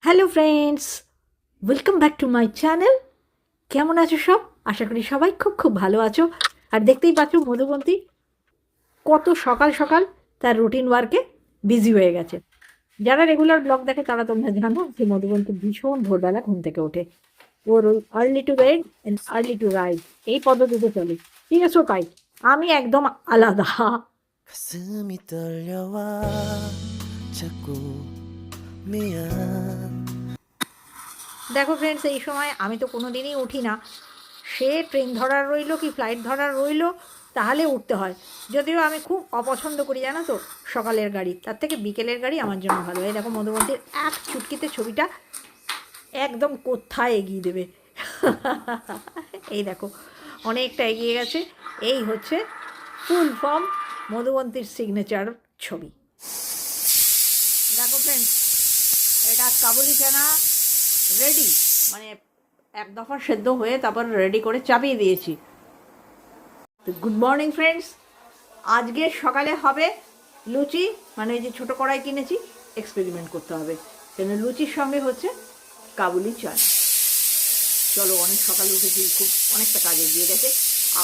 Hello friends, welcome back to my channel. কেমন আছো সব? আশা করি সবাই খুব খুব ভালো আছো। আর দেখতেই পাচ্ছ মধুবন্তী কত সকাল সকাল তার রুটিন ওয়ার্কে বিজি হয়ে গেছে। যারা রেগুলার ব্লগ দেখে তারা তোমরা জানো যে মধুবন্তী ভীষণ ভোরবেলা ঘুম থেকে ওঠে। ওর ওই early to bed and early to rise এই পদ্ধতিতে চলে। ঠিক আছে তাই আমি একদম আলাদা। 가슴이 떨려와 자꾸 미안 দেখো ফ্রেন্ডস, এই সময় আমি তো কোনো দিনই উঠি না। সে ট্রেন ধরার রইলো কি ফ্লাইট ধরার রইলো তাহলে উঠতে হয়। যদিও আমি খুব অপছন্দ করি জানো তো সকালের গাড়ি, তার থেকে বিকেলের গাড়ি আমার জন্য ভালো। এই দেখো মধুবন্তীর এক চুটকিতে ছবিটা একদম কোথায় এগিয়ে দেবে। এই দেখো অনেকটা এগিয়ে গেছে। এই হচ্ছে ফুল ফর্ম মধুবন্তীর সিগনেচার ছবি। দেখো ফ্রেন্ডস, এটা কাবুলি চানা রেডি, মানে এক দফা সেদ্ধ হয়ে তারপর রেডি করে চাপিয়ে দিয়েছি। গুড মর্নিং ফ্রেন্ডস, আজকে সকালে হবে লুচি, মানে এই যে ছোটো কড়াই কিনেছি, এক্সপেরিমেন্ট করতে হবে। কেন লুচির সঙ্গে হচ্ছে কাবুলি চানা। চলো, অনেক সকালে উঠেছি, খুব অনেকটা কাজে দিয়ে গেছে,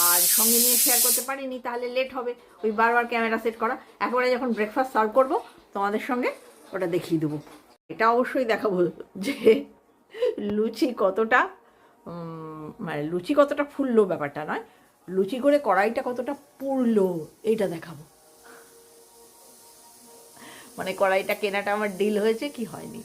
আর সঙ্গে নিয়ে শেয়ার করতে পারিনি, তাহলে লেট হবে। ওই বারবার ক্যামেরা সেট করা, একেবারে যখন ব্রেকফাস্ট সার্ভ করবো তোমাদের সঙ্গে ওটা দেখিয়ে দেবো। এটা অবশ্যই দেখাবো যে লুচি কতটা মানে লুচি কতটা ফুললো ব্যাপারটা নয়, লুচি করে কড়াইটা কতটা পুড়লো এইটা দেখাবো। মানে কড়াইটা কেনাটা আমার ডিল হয়েছে কি হয়নি।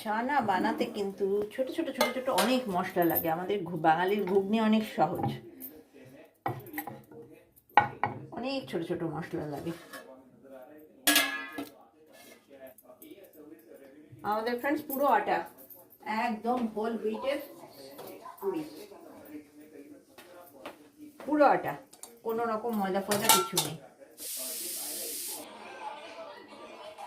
ছানা বানাতে কিন্তু ছোট ছোট ছোট ছোট অনেক মশলা লাগে। আমাদের বাঙালির ঘুগনি অনেক সহজ, অনেক ছোট ছোট মশলা লাগে। আমাদের ফ্রেন্ডস পুরো আটা, একদম হোল হুইটের পুরি, পুরো আটা, কোনো রকম ময়দা ফয়দা কিছু নেই।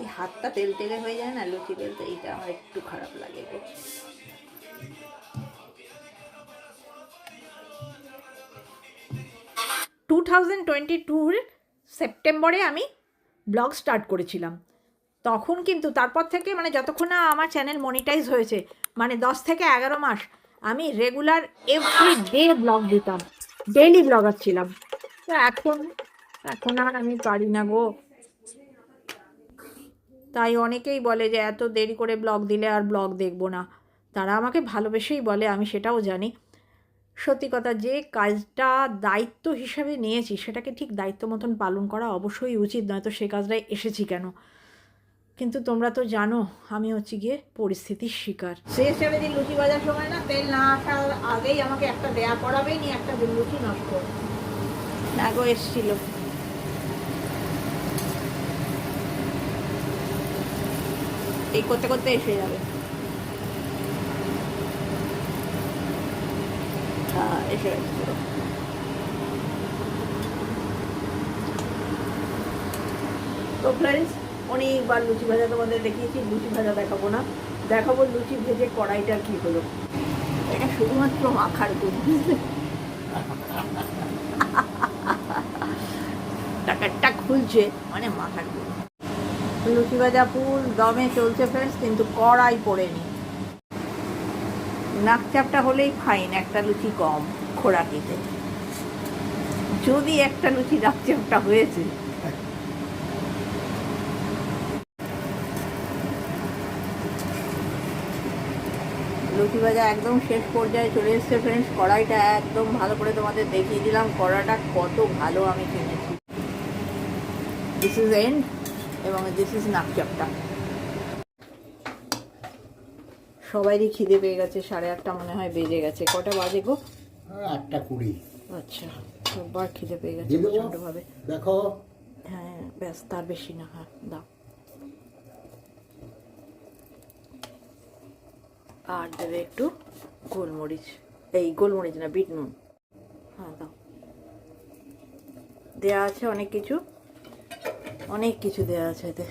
এই হাতটা তেল তেলে হয়ে যায় না লুচি বেলতে, এইটা আমার একটু খারাপ লাগে গো। 2022 সেপ্টেম্বরে আমি ব্লগ স্টার্ট করেছিলাম। তখন কিন্তু তারপর থেকে মানে যতক্ষণ না আমার চ্যানেল মনিটাইজ হয়েছে, মানে 10 থেকে 11 মাস আমি রেগুলার এভরি ডে ব্লগ দিতাম, ডেইলি ব্লগার ছিলাম। তো এখন এখন আর আমি পারি না গো। তাই অনেকেই বলে যে এত দেরি করে ব্লগ দিলে আর ব্লগ দেখবো না। তারা আমাকে ভালোবেসেই বলে, আমি সেটাও জানি। সত্যি কথা, যে কাজটা দায়িত্ব হিসাবে নিয়েছি সেটাকে ঠিক দায়িত্ব মতন পালন করা অবশ্যই উচিত, নয়তো সে কাজটায় এসেছি কেন। কিন্তু তোমরা তো জানো আমি হচ্ছে গিয়ে পরিস্থিতির শিকার। সে হিসেবে যে লুচি বাজার সময় না তেল না আসার আগেই আমাকে একটা দেয়া করাবেই নি, একটা লুচি নষ্ট না গো এসছিল। এই করতে করতে এসে যাবে। হ্যাঁ, এসে গেছে পুরো। তো ফ্রেন্ডস, অনেকবার লুচি ভাজা তোমাদের দেখিয়েছি, লুচি ভাজা দেখাবো না, দেখাবো লুচি ভেজে কড়াইটার কি হলো। এটা শুধুমাত্র মাখার গুণ, টাকারটা খুলছে মানে মাখার গুণ। লুচি ভাজা ফুল দমে চলছে ফ্রেন্ডস, কিন্তু কড়াই পড়েনি। নাকচাপটা হলেই ফাইন, একটা লুচি কম খোরাকিতে। যদি একটা লুচি নাকচাপটা হয়েছে, লুচি ভাজা একদম শেষ পর্যায়ে চলে এসছে ফ্রেন্ডস। কড়াইটা একদম ভালো করে তোমাদের দেখিয়ে দিলাম, কড়াটা কত ভালো আমি কিনেছি। দিস ইজ এন্ড এবং দিস ইজ নাকচাপটা। সবাইরই খিদে পেয়ে গেছে, 8:30 মনে হয় বেজে গেছে। কটা বাজে গো? 8:20। আচ্ছা, সবার খিদে পেয়ে গেছে দিয়ে দেবো? প্রচণ্ডভাবে। দেখো, হ্যাঁ ব্যাস, তার বেশি না। হ্যাঁ দাও। আর দেবে একটু গোলমরিচ, এই গোলমরিচ না, বিট নুন। হ্যাঁ দাও। দেওয়া আছে অনেক কিছু, অনেক কিছু দেওয়া আছে এতে।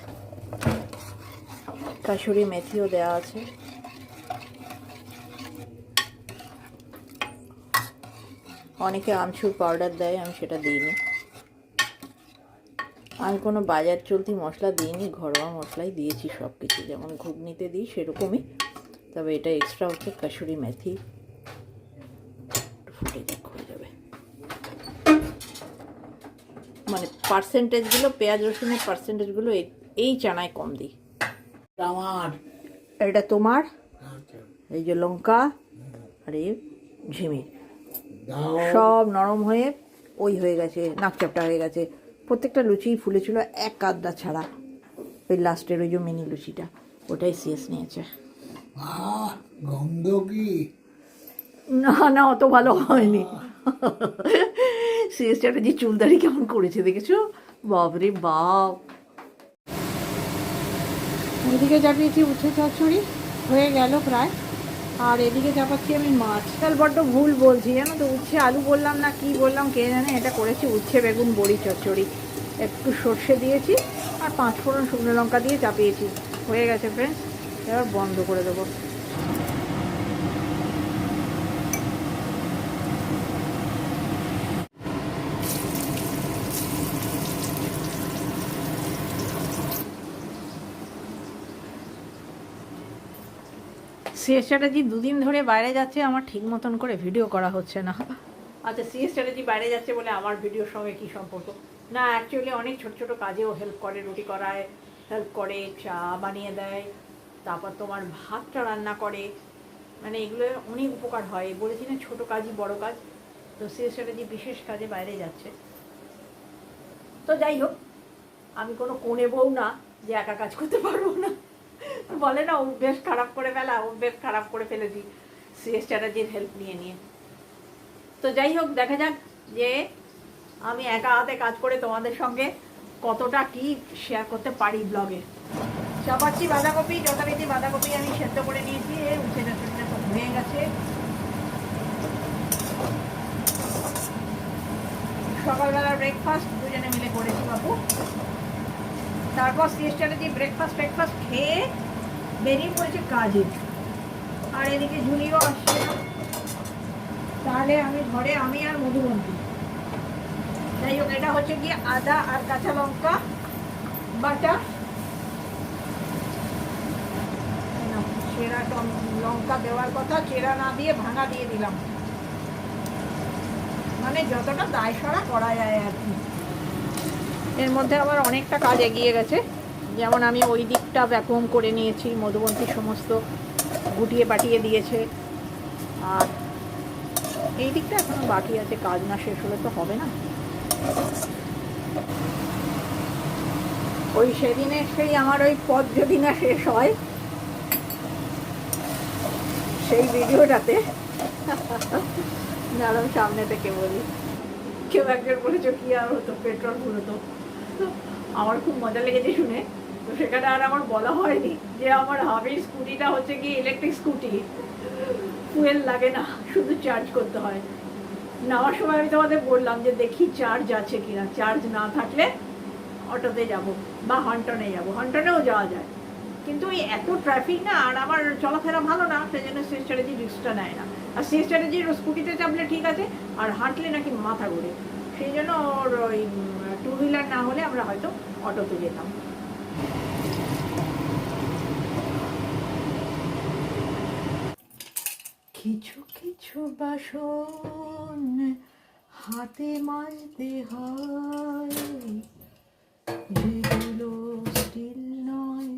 কাসুরি মেথিও দেওয়া আছে। অনেকে আমচুর পাউডার দেয়, আমি সেটা দিইনি। আমি কোনো বাজার চলতি মশলা দিইনি, ঘরোয়া মশলাই দিয়েছি সব কিছু, যেমন ঘুগনিতে দিই সেরকমই। তবে এটা এক্সট্রা হচ্ছে কাসুরি মেথি, ফুটে দেখ হয়ে যাবে। মানে পার্সেন্টেজগুলো, পেঁয়াজ রসুনের পার্সেন্টেজগুলো এই চানায় কম দিই। আমার এটা তোমার, এই যে লঙ্কা আর এই ঝিমির সব নরম হয়ে হয়ে গেছে, নাকচাপটা হয়ে গেছে। প্রত্যেকটা লুচিই ফুলেছিল এক আধটা ছাড়া। ওই লাস্টের ওই যে মিনি লুচিটা, ওটাই শেষ নিয়েছে। গন্ধ কি? না না, অত ভালো হয়নি। শেষ চ্যাটার্জি চুলদারি কেমন করেছে দেখেছো? বাপরে বাপ। এদিকে চাপিয়েছি উচ্ছে চচ্চড়ি, হয়ে গেল প্রায়। আর এদিকে চাপাচ্ছি আমি মাছ। তাহলে বড্ড ভুল বলছি জানো তো, উচ্ছে আলু বললাম না কি বললাম কে জানে। এটা করেছি উচ্ছে বেগুন বড়ি চচ্চড়ি। একটু সর্ষে দিয়েছি আর 5 ফোড়ন শুকনো লঙ্কা দিয়ে চাপিয়েছি। হয়ে গেছে ফ্রেন্ডস, এবার বন্ধ করে দেবো। সিএস চ্যাটার্জি 2 দিন ধরে বাইরে যাচ্ছে, আমার ঠিক মতন করে ভিডিও করা হচ্ছে না। আচ্ছা, সিএস চ্যাটার্জি বাইরে যাচ্ছে বলে আমার ভিডিওর সঙ্গে কী সম্পর্ক? না, অ্যাকচুয়ালি অনেক ছোট ছোট কাজেও হেল্প করে, রুটি করায় হেল্প করে, চা বানিয়ে দেয়, তারপর তোমার ভাতটা রান্না করে। মানে এগুলো অনেক উপকার হয়। বলেছি না ছোটো কাজই বড় কাজ। তো সিএস চ্যাটার্জি বিশেষ কাজে বাইরে যাচ্ছে। তো যাই হোক, আমি কোনো কোণে বউ না যে একা কাজ করতে পারবো না। বলে না অভ্যেস খারাপ করে ফেলা, অভ্যেস খারাপ করে ফেলেছি সিএস চ্যাটার্জির হেল্প নিয়ে নিয়ে। তো যাই হোক, দেখা যাক যে আমি একা হাতে কাজ করে তোমাদের সঙ্গে কতটা কি শেয়ার করতে পারি ব্লগে। চাপাচ্ছি বাঁধাকপি, যথারীতি বাঁধাকপি আমি সেদ্ধ করে নিয়েছি। উচ্ছে চচ্চড়িটা সব হয়ে গেছে। সকালবেলা ব্রেকফাস্ট দুজনে মিলে করেছি বাবু। তারপর সিএস চ্যাটার্জি ব্রেকফাস্ট খেয়ে বেরিয়ে পড়েছে কাজে। আর এদিকে ঝুলিও আসছে না। তাহলে আমি ঘরে আমি আর মধুবন্তী। যাই হোক, এটা হচ্ছে গিয়ে আদা আর কাঁচা লঙ্কা বাটা। চেরা লঙ্কা দেওয়ার কথা, চেরা না দিয়ে ভাঙা দিয়ে দিলাম। মানে যতটা দায় সরা করা যায় আর কি। এর মধ্যে আবার অনেকটা কাজ এগিয়ে গেছে। যেমন আমি ওই দিকটা ভ্যাকুয়াম করে নিয়েছি, মধুবন্তী সমস্ত গুটিয়ে পাঠিয়ে দিয়েছে। আর এই দিকটা এখনো বাকি আছে, কাজ না শেষ হলে তো হবে না। ওই সেদিনে সেই আমার ওই পথ যদি না শেষ হয় সেই ভিডিওটাতে, দাঁড়াও সামনে থেকে বলি। কেউ একজন বলেছো কি আর হতো, পেট্রোল ফুরতো। আমার খুব মজা লেগেছে শুনে। তো সেখানে আর আমার বলা হয়নি যে আমার হাবির স্কুটিটা হচ্ছে কি ইলেকট্রিক স্কুটি, ফুয়েল লাগে না, শুধু চার্জ করতে হয়। নেওয়ার সময় আমি তোমাদের বললাম যে দেখি চার্জ আছে কিনা, চার্জ না থাকলে অটোতে যাব বা হন্টনে যাব, হন্টনেও যাওয়া যায়। কিন্তু এই এত ট্রাফিক না, আর আমার চলাফেরা ভালো না, সেই জন্য সিএস চ্যাটার্জি রিস্কটা নেয় না। আর সিএস চ্যাটার্জির স্কুটিতে চাপলে ঠিক আছে, আর হাঁটলে নাকি মাথা ঘুরে। সেই জন্য ওর ওই 2 হুইলার না হলে আমরা হয়তো অটোতে যেতাম। কিছু কিছু বাসন হাতে মাজতে হয়, যেগুলো স্টিল নয়।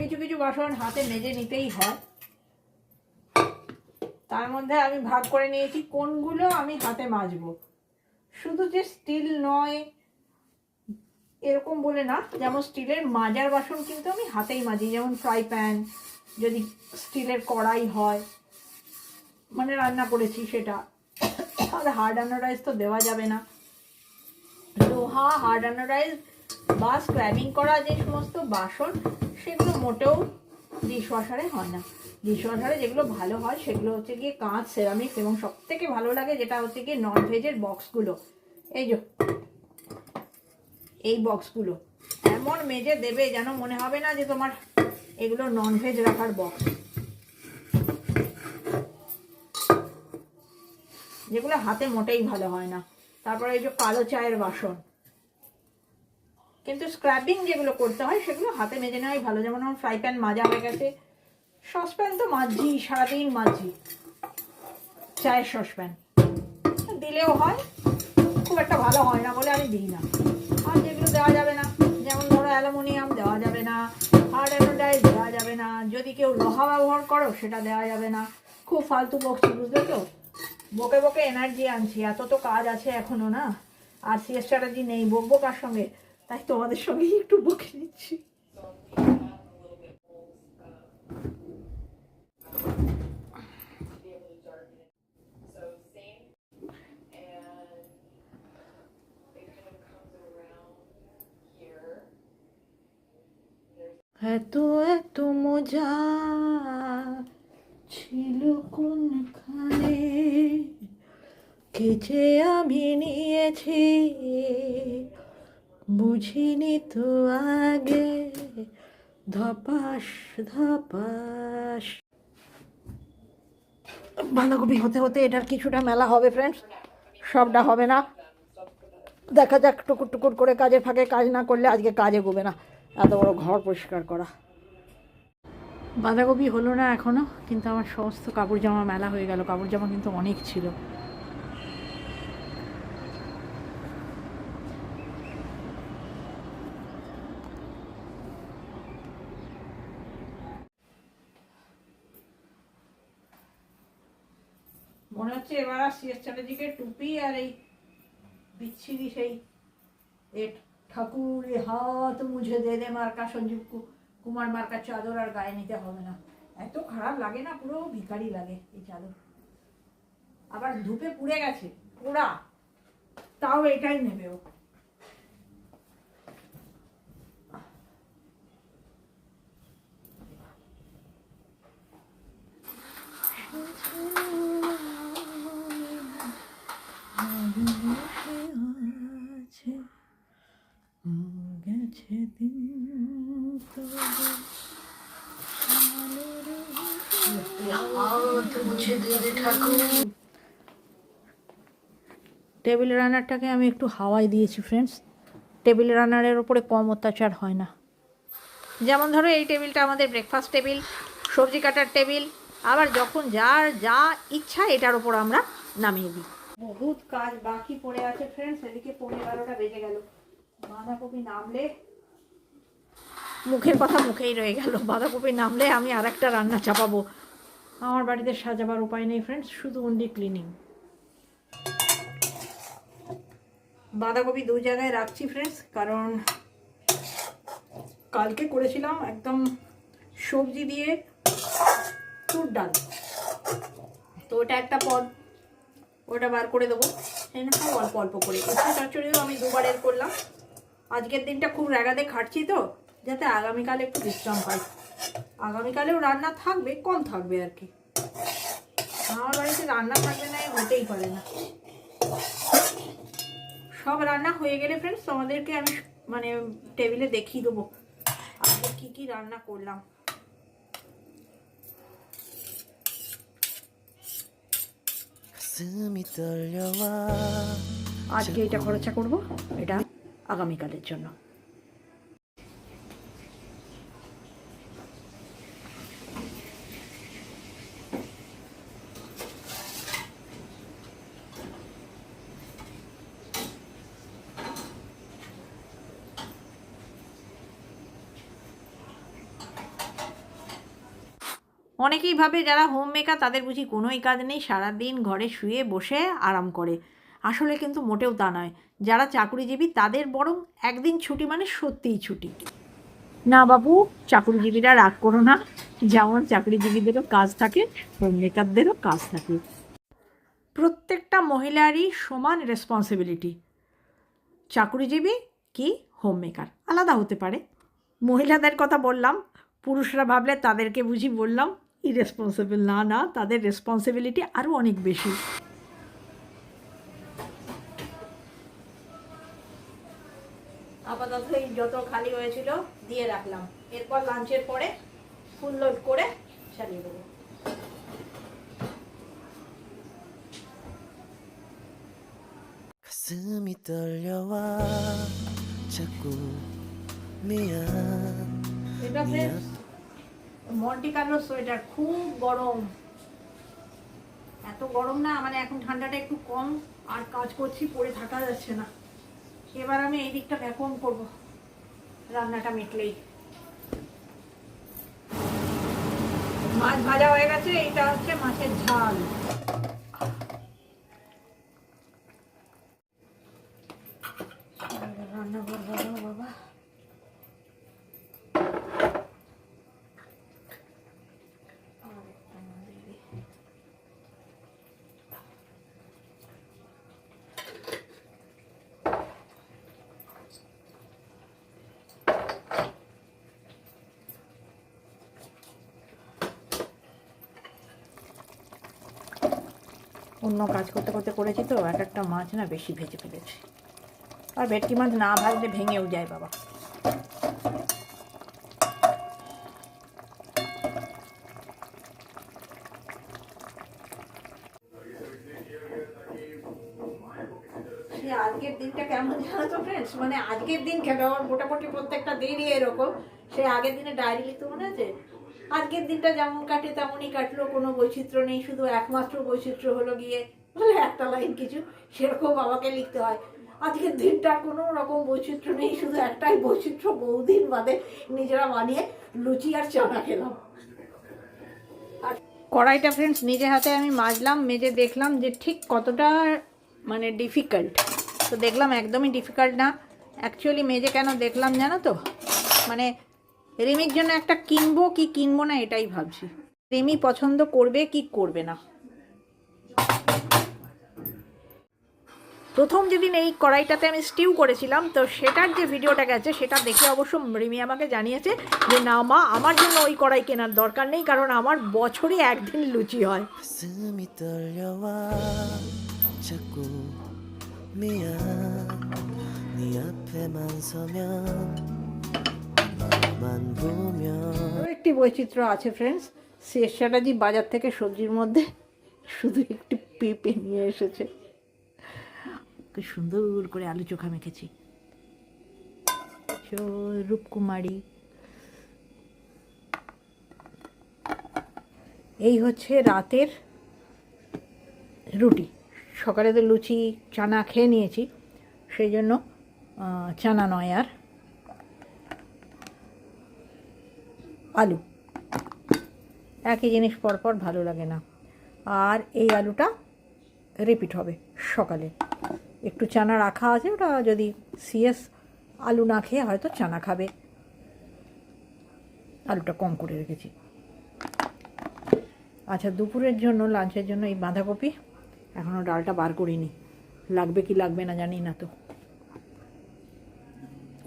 কিছু কিছু বাসন হাতে মেজে নিতেই হয়। তার মধ্যে আমি ভাগ করে নিয়েছি কোনগুলো আমি হাতে মাজবো। শুধু যে স্টিল নয় এরকম বলে না, যেমন স্টিলের মাজার বাসন কিন্তু আমি হাতেই মাজি। যেমন ফ্রাই প্যান, যদি স্টিলের কড়াই হয়, মানে রান্না করেছি সেটা। আর হার্ড অ্যানোডাইজ তো দেওয়া যাবে না। লোহা, হার্ড অ্যানোডাইজ বা স্ক্র্যাবিং করা যে সমস্ত বাসন, সেগুলো মোটেও ডিশওয়াশারে হয় না। ডিশওয়াশারে যেগুলো ভালো হয় সেগুলো হচ্ছে গিয়ে কাঁচ, সেরামিক্স, এবং সব থেকে ভালো লাগে যেটা হচ্ছে গিয়ে নন ভেজের বক্সগুলো। এই যে এই বক্সগুলো এমন মেজে দেবে যেন মনে হবে না যে তোমার এগুলো নন ভেজ রাখার বক্স। যেগুলো হাতে মোটেই ভালো হয় না। তারপরে এই যে কালো চায়ের বাসন। কিন্তু স্ক্র্যাপিং যেগুলো করতে হয় সেগুলো হাতে মেজে নেওয়াই ভালো। যেমন আমার ফ্রাই প্যান মাজা হয়ে গেছে, সসপ্যান তো মাজছি, সারাদিন মাজছি। চায়ের সসপ্যান দিলেও হয়, খুব একটা ভালো হয় না বলে আমি দিই না। আর যেগুলো দেওয়া যাবে না, যেমন ধরো অ্যালুমিনিয়াম দেওয়া যাবে না, হার্ড অ্যানোডাইজ দেওয়া যাবে না, যদি কেউ লোহা ব্যবহার করো সেটা দেওয়া যাবে না। খুব ফালতু বকছি, বুঝলে তো? বকে বকে এনার্জি আনছি, এত তো কাজ আছে এখনো না। আর সিএস চ্যাটার্জি নেই, বকবো কার সঙ্গে? তাই তোমাদের সঙ্গেই একটু বকে নিচ্ছি। এত এত মজা ছিল কোনখানে, কে যে আমি নিয়েছি বুঝিনি তো আগে, ধপাস ধপাস। বাঁধাকপি হতে হতে এটার কিছুটা মেলা হবে ফ্রেন্ডস, সবটা হবে না, দেখা যাক। টুকুর টুকুর করে কাজের ফাঁকে কাজ না করলে আজকে কাজ এগোবে না। এত বড় ঘর পরিষ্কার করা। বাঁধাকপি হলো না এখনো, কিন্তু আমার সমস্ত কাপড় জামা মেলা হয়ে গেল। কাপড় জামা কিন্তু অনেক ছিল। মনে হচ্ছে এবার আর সিএস চ্যাটার্জিকে টুপি আর এই বিচ্ছিরি সেই ঠাকুর হাত মুঝে দে দে মার্কা, সঞ্জীব কুমার মার্কা চাদর আর গায়ে নিতে হবে না। এত খারাপ লাগে না, পুরো ভিখারি লাগে এই চাদর। আবার ধূপে পুড়ে গেছে, পোড়া, তাও এটাই নেবে ও। টেবিল রানারটাকে আমি একটু হাওয়ায় দিয়েছি ফ্রেন্ডস। টেবিল রানারের ওপরে কম অত্যাচার হয় না। যেমন ধরো এই টেবিলটা আমাদের ব্রেকফাস্ট টেবিল, সবজি কাটার টেবিল, আবার যখন যার যা ইচ্ছা এটার ওপর আমরা নামিয়ে দিই। বহুত কাজ বাকি পড়ে আছে ফ্রেন্ডস। এদিকে 11:15 বেজে গেল। বাঁধাকপি নামলে, মুখের কথা মুখেই রয়ে গেল, বাঁধাকপি নামলে আমি আর একটা রান্না চাপাবো। আমার বাড়িতে সাজাবার উপায় নেই ফ্রেন্ডস, শুধু অনলি ক্লিনিং। বাঁধাকপি দু জায়গায় রাখছি ফ্রেন্ডস, কারণ কালকে করেছিলাম একদম সবজি দিয়ে তুর ডাল, তো ওটা একটা পদ, ওটা বার করে দেবো। সব অল্প অল্প করে। উচ্ছে চচ্চড়িও আমি দুবারের করলাম। আজকের দিনটা খুব রেগাতে খাটছি তো, যাতে আগামীকাল একটু বিশ্রাম পাই। আগামীকালেও রান্না থাকবে, কম থাকবে আর কি। আমার বাড়িতে রান্না থাকবে না হতেই পারে না। সব রান্না হয়ে গেলে ফ্রেন্ডস তোমাদেরকে আমি মানে টেবিলে দেখিয়ে দেবো আজকে কী কী রান্না করলাম। আজকে এটা খরচা করব, এটা আগামীকালের জন্য। অনেকেই ভাবে যারা হোম মেকার তাদের বুঝি কোনোই কাজ নেই, সারাদিন ঘরে শুয়ে বসে আরাম করে। আসলে কিন্তু মোটেও তা নয়। যারা চাকরিজীবী তাদের বরং একদিন ছুটি মানে সত্যিই ছুটি। না বাবু, চাকরিজীবীরা রাগ করো না, যেমন চাকরিজীবীদেরও কাজ থাকে হোম মেকারদেরও কাজ থাকে। প্রত্যেকটা মহিলারই সমান রেসপন্সিবিলিটি। চাকরিজীবী কি হোম মেকার আলাদা হতে পারে। মহিলাদের কথা বললাম, পুরুষরা ভাবলে তাদেরকে বুঝি বললাম ইরেসপন্সিবল। না না, তাদের রেসপন্সিবিলিটি আরও অনেক বেশি। আপাতত এই যত খালি হয়েছিল দিয়ে রাখলাম, এরপর লাঞ্চের পরে ফুল লোড করে চালিয়ে দেবো। 가슴이 떨려와 자꾸 미안 এটা ফ্রেন্ডস মন্টি কার্লো সোয়েটার, খুব গরম, এত গরম না, মানে এখন ঠান্ডাটা একটু কম, আর কাজ করছি পরে থাকা যাচ্ছে না। এবার আমি এই দিকটা ভ্যাকুয়াম করব রান্নাটা মিটলেই। মাছ ভাজা হয়ে গেছে, এটা হচ্ছে মাছের ঝাল। রান্না করবো বাবা। অন্য কাজ করতে করতে করেছি তো, এক একটা মাছ না বেশি ভেজে ফেলেছি, আর ভেটকি মাছ না ভাজলে ভেঙেও যায় বাবা। আজকের দিনটা কেমন জানো তো ফ্রেন্ডস, মানে আজকের দিন কেন, আমার মোটামুটি প্রত্যেকটা দিনই এরকম। সে আগের দিনে ডায়েরি লিখতে মনে আছে, আজকের দিনটা যেমন কাটে তেমনই কাটলো, কোনো বৈচিত্র্য নেই, শুধু একমাত্র বৈচিত্র্য হলো গিয়ে বলে একটা লাইন কিছু, সেরকম বাবাকে লিখতে হয়। আজকের দিনটার কোনো রকম বৈচিত্র্য নেই, শুধু একটাই বৈচিত্র্য, বহুদিন বাদে নিজেরা বানিয়ে লুচি আর চানা খেলাম। আর কড়াইটা ফ্রেন্ডস নিজে হাতে আমি মাজলাম, মেজে দেখলাম যে ঠিক কতটা মানে ডিফিকাল্ট। তো দেখলাম একদমই ডিফিকাল্ট না। অ্যাকচুয়ালি মেজে কেন দেখলাম জানো তো, মানে রিমির জন্য একটা কিনবো কি কিনবো না এটাই ভাবছি, রিমি পছন্দ করবে কি করবে না। প্রথম যেদিন এই কড়াইটাতে আমি স্টিউ করেছিলাম, তো সেটার যে ভিডিওটা গেছে সেটা দেখে অবশ্য রিমি আমাকে জানিয়েছে যে না মা, আমার জন্য ওই কড়াই কেনার দরকার নেই, কারণ আমার বছরে একদিন লুচি হয়। 가슴이 떨려와 자꾸 미안 네 앞에만 서면 너만 보면 একটি বৈচিত্র্য আছে ফ্রেন্ডস, শেষ চ্যাটার্জি বাজার থেকে সবজির মধ্যে শুধু একটি পেঁপে নিয়ে এসেছে, কি সুন্দর করে আলু চোখা মেখেছি। রূপকুমারী, এই হচ্ছে রাতের রুটি। সকালে তো লুচি চানা খেয়ে নিয়েছি, সেই জন্য চানা নয় আর আলু, একই জিনিস পরপর ভালো লাগে না। আর এই আলুটা রিপিট হবে সকালে, একটু চানা রাখা আছে, ওটা যদি সিএস আলু না খেয়ে হয়তো চানা খাবে, আলুটা কম করে রেখেছি। আচ্ছা, দুপুরের জন্য লাঞ্চের জন্য এই বাঁধাকপি, এখনও ডালটা বার করিনি, লাগবে কি লাগবে না জানি না। তো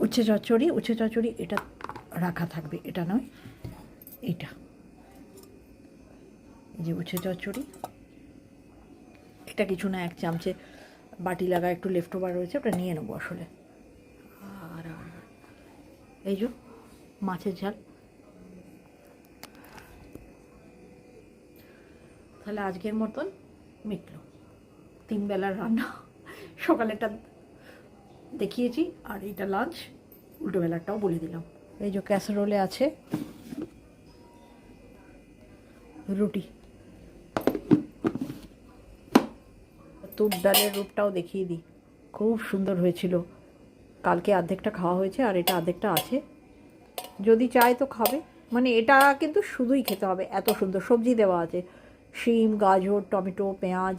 উচ্ছে চচ্চড়ি এটা রাখা থাকবে, এটা নয়, এটা এই যে উচ্ছে চচ্চড়ি, এটা কিছু না, এক চামচে বাটি লাগা একটু লেফট ওভার রয়েছে, ওটা নিয়ে নেবো আসলে। আর এই যে মাছের ঝাল। তাহলে আজকের মতন মিটলো 3 বেলার রান্না, সকালেরটা দেখিয়েছি আর এইটা লাঞ্চ, উল্টো বেলারটাও বলে দিলাম। এই যে ক্যাসারোলে আছে রুটি, তুর ডালের রূপটাও দেখিয়ে দিই, খুব সুন্দর হয়েছিল। কালকে অর্ধেকটা খাওয়া হয়েছে আর এটা অর্ধেকটা আছে, যদি চায় তো খাবে। মানে এটা কিন্তু শুধুই খেতে হবে, এত সুন্দর সবজি দেওয়া আছে, শিম, গাজর, টমেটো, পেঁয়াজ,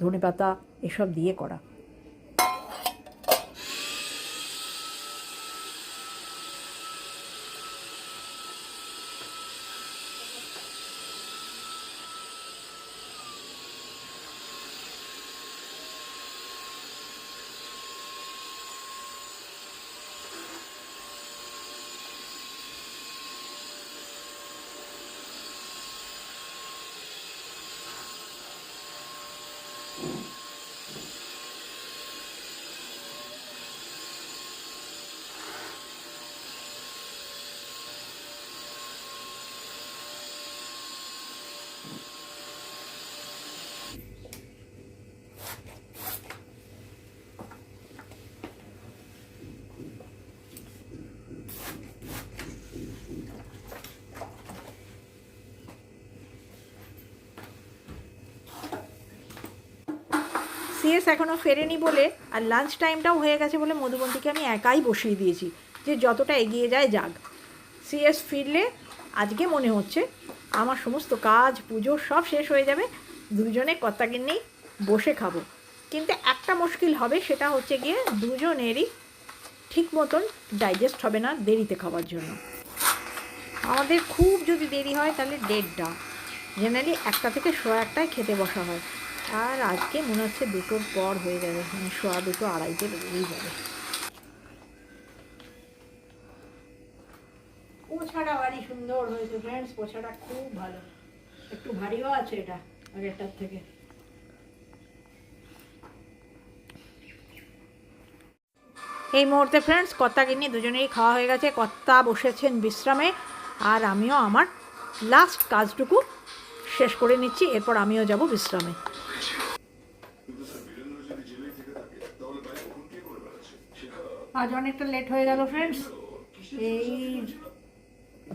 ধনেপাতা এসব দিয়ে করা। সিএস এখনও ফেরেনি বলে আর লাঞ্চ টাইমটাও হয়ে গেছে বলে মধুবন্তীকে আমি একাই বসিয়ে দিয়েছি, যে যতটা এগিয়ে যায় যাক। সিএস ফিরলে আজকে মনে হচ্ছে আমার সমস্ত কাজ পুজো সব শেষ হয়ে যাবে, দুজনে কর্তাগিন্নি বসে খাবো। কিন্তু একটা মুশকিল হবে, সেটা হচ্ছে গিয়ে দুজনেরই ঠিক মতন ডাইজেস্ট হবে না দেরিতে খাওয়ার জন্য। আমাদের খুব যদি দেরি হয় তাহলে 1:30, জেনারেলি 1টা থেকে 1:15 খেতে বসা হয়। আর আজকে মনে হচ্ছে 2টোর পর হয়ে যাবে, মানে 2:15 2:30 বেরিয়েই যাবে। পোছাটা ভারী সুন্দর হয়েছে ফ্রেন্ডস, পোছাটা খুব ভালো, একটু ভারীও আছে এটা আগেরটার থেকে। এই মুহূর্তে ফ্রেন্ডস কর্তাগিন্নি দুজনেই খাওয়া হয়ে গেছে, কর্তা বসেছেন বিশ্রামে আর আমিও আমার লাস্ট কাজটুকু শেষ করে নিচ্ছি, এরপর আমিও যাব বিশ্রামে। আজ অনেকটা লেট হয়ে গেল ফ্রেন্ডস, এই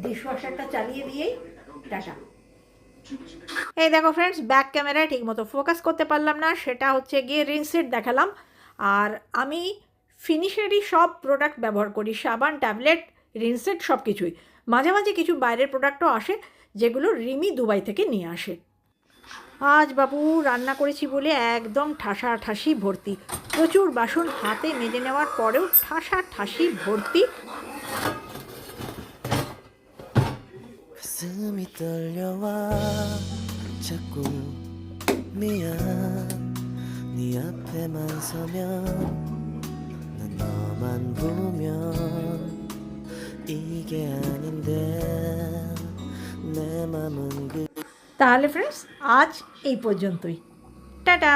ডিশওয়াশারটা চালিয়ে দিয়েই টাটা। এই দেখো ফ্রেন্ডস, ব্যাক ক্যামেরায় ঠিকমতো ফোকাস করতে পারলাম না, সেটা হচ্ছে গিয়ে রিনসেট দেখালাম। আর আমি ফিনিশেরই সব প্রোডাক্ট ব্যবহার করি, সাবান, ট্যাবলেট, রিনসেট সব কিছুই। মাঝে মাঝে কিছু বাইরের প্রোডাক্টও আসে যেগুলো রিমি দুবাই থেকে নিয়ে আসে। আজ বাবু রান্না করেছি বলে একদম ঠাসাঠাসি ভর্তি, প্রচুর বাসন হাতে মেজে নেওয়ার পরেও ঠাসাঠাসি ভর্তি। 가슴이 떨려와 자꾸 미안 네 앞에만 서면 난 너만 보면 이게 아닌데 내 맘은 তাহলে ফ্রেন্ডস আজ এই পর্যন্তই, টাটা।